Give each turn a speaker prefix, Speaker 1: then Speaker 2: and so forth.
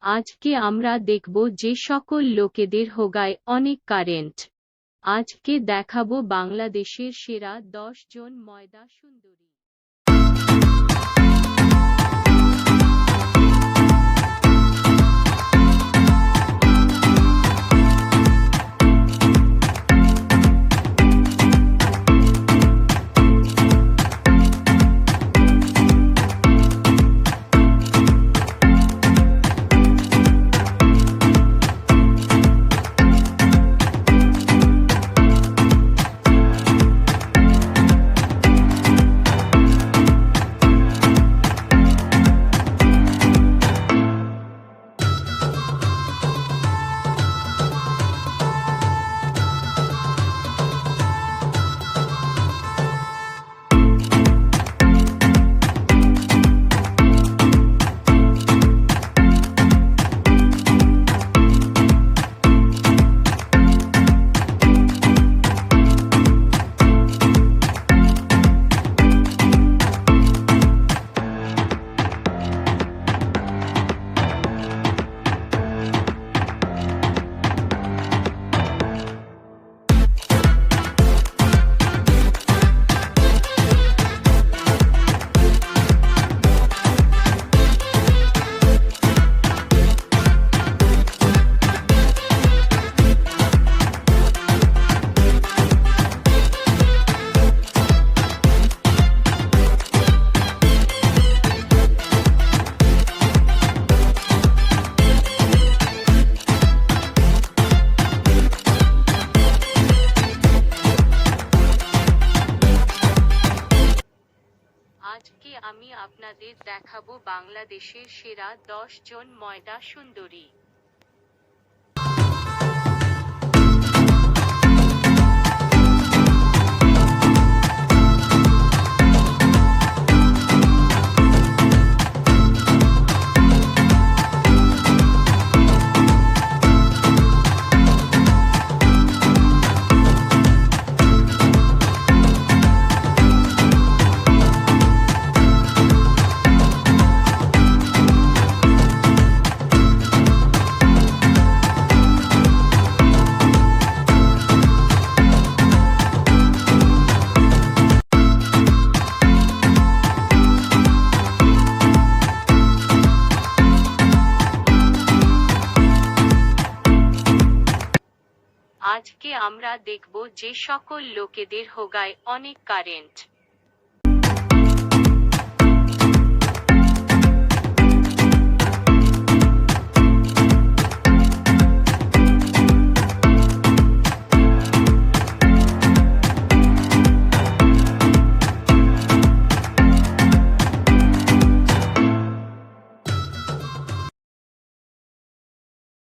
Speaker 1: আজকে আমরা দেখব যে সকল লোকেদের হোগায় অনেক কারেন্ট। আজকে দেখাবো বাংলাদেশের সেরা 10 জন ময়দা সুন্দরী। আজকে আমি আপনাদের দেখাবো বাংলাদেশের সেরা 10 জন ময়দা সুন্দরী। আজকে আমরা দেখব যে সকল লোকেদের হোগায় অনেক কারেন্ট।